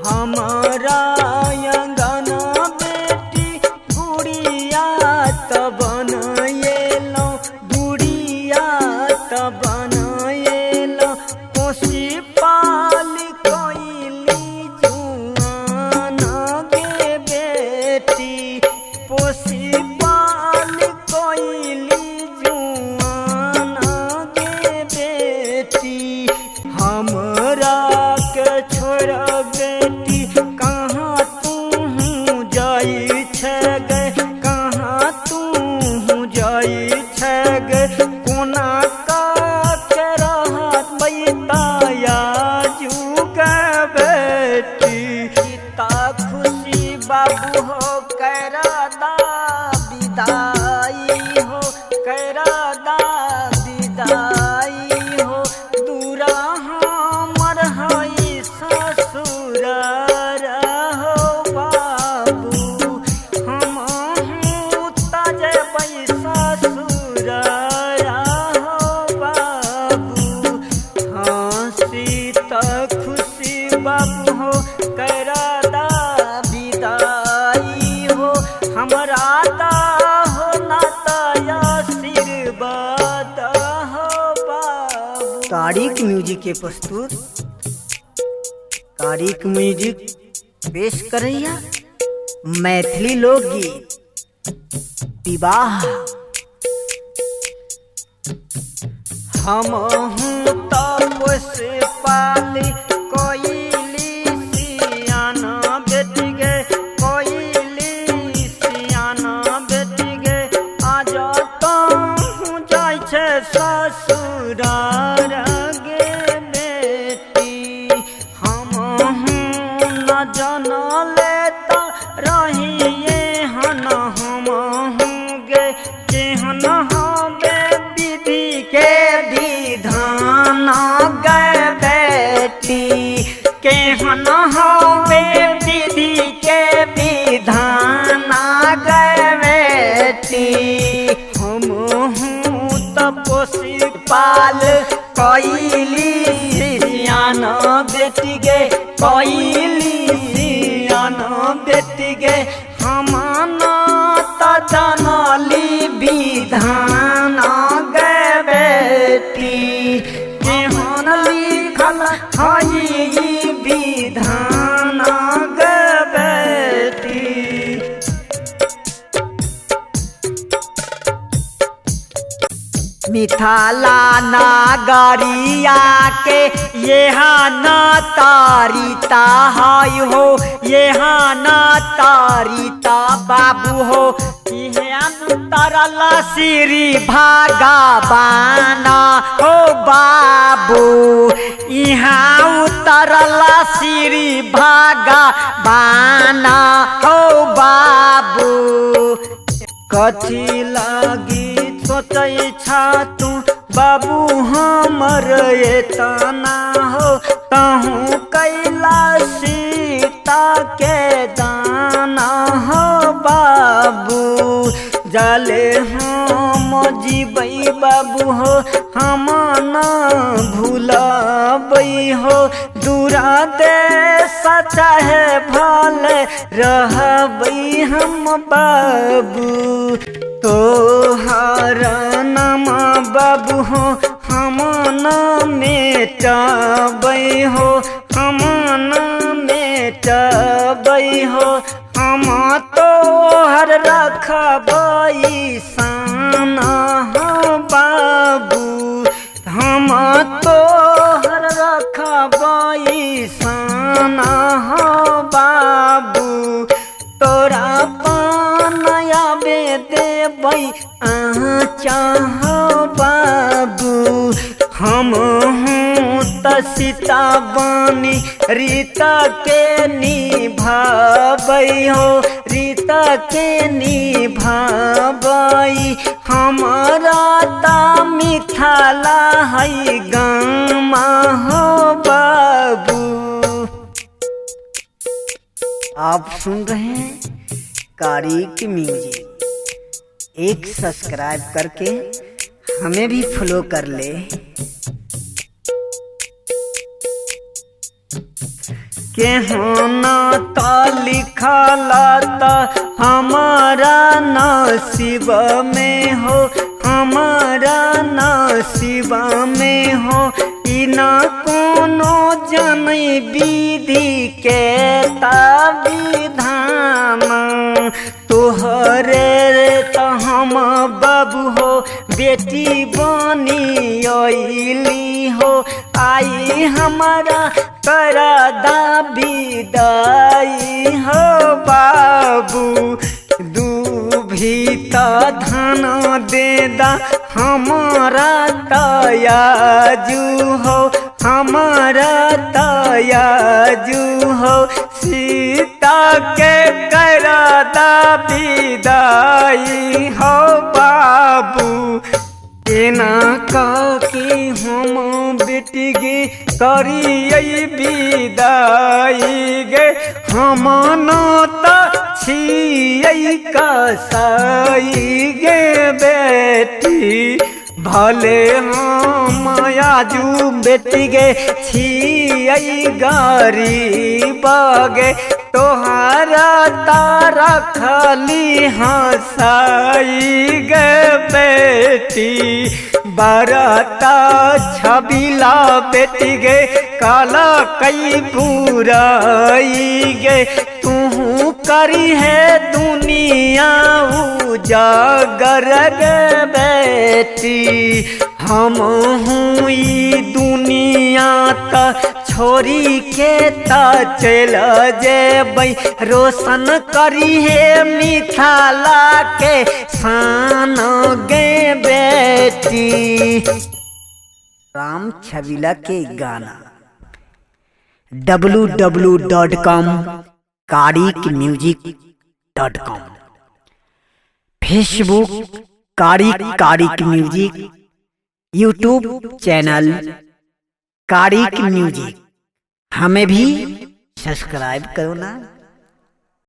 हमारा अंगना बेटी गुड़िया त बनैलो, गुड़िया त बनैलो, पोसी पाल कैली जुआन गे बेटी, पोसी पाल कैली जुआन गे बेटी। हमरा के छोड़ बेटी कहाँ तू जाई छे गे, कहाँ तू जाई छे गे, कोना का के रहत बैताया जुग बेटी। सीता खुशी बाबू हो करा दा विदाई हो, करा दा विदाई हो, दूरा हमर हई ससुर रहो बाबू, हमहूँ त जेबै ससुर रहो बाबू। हँसी त खुशी बाबू हो करा दा विदाई हो, हमरा दा हो ना त आशीर्वाद हो बाबू। तारिक म्यूजिक के प्रस्तुत तारिक म्यूजिक पेश करैया मैथिली लोकगीत विवाह। हमहूँ त पोस पाली कोइली सियाना बेटी गे, कोइली सियाना बेटी गे, आज तू जाइ छे ससुरार गे बेटी। हमहूँ न जानले त रहिए हन हमहूँ गे, केहन हबे विधि के विधान गे बेटी, केहन हबे विधि के विधान गे बेटी। हमहूँ त पोसी पाल कैली सियान बेटी गे, कैली सियान बेटी गे, हमन त जानली विधान गे बेटी, केहन लिखल हई विधान गे बेटी। मिथिला नागरिया के यहाँ न तारिता हई हो, यहाँ न तारिता बाबू हो, यहाँ तरल श्री भगवान हो बाबू, यहाँ उतरल श्री भगवान हो बाबू। कथी लागी सोचै छा तू बाबू हमर एतना हो, तहूँ कैला सीता के दाना हो बाबू। जाले हम जीबै बाबू हो, हम न भूलबै हो, दूरा देश चाहे भले रहबै हम बाबू। तोहर नाम बाबू हो हम न मेटबै हो, हम न मेटबै हो, हम तोहर रखबै शान हो बाबू, हम तोहर रखबै शान हो बाबू। तोरा पानया में देबै चाहो बाबू, हमहूँ त सीता बनी रीता के निभाबै हो, रीता के निभाबै। हमारा ता मिथिला है गाम हो बाबू। आप सुन रहे हैं तारिक म्यूजिक। एक सब्सक्राइब करके हमें भी फॉलो कर ले। केहना ता लिखला ता हमारा नसीब में हो, हमारा नसीब में हो। इना कोनो जनै विधि के ता विधान, तोहरे त हम बाबू हो बेटी बनी अइली हो। आई हमारा करा दा विदाई हो बाबू, दूभिता धन दे दा हमारा तयाजू हो, हमारा तयाजू हो। सीता के करा दा विदाई हो बाबू, केना काकी हम बेटी गे करियै विदाई गे। हम त छियै कसाई गे बेटी, भले हम आजू बेटी गे छियै गरीब गे। तोहरा तारा खाली हंसाई गे बेटी, बरता छबिला बेटी गे काला कई बुराई गे। तू करी है दुनिया उजागर गे बेटी, हम हूँ ई दुनिया त छोरी के ता चल जेबै। रोशन करी है मिथिला के शान गे बेटी। राम छबिला के गाना www.com कारिकम्यूजिक.com, Facebook Karik music, YouTube channel Karik music. हमें भी सब्सक्राइब करो ना।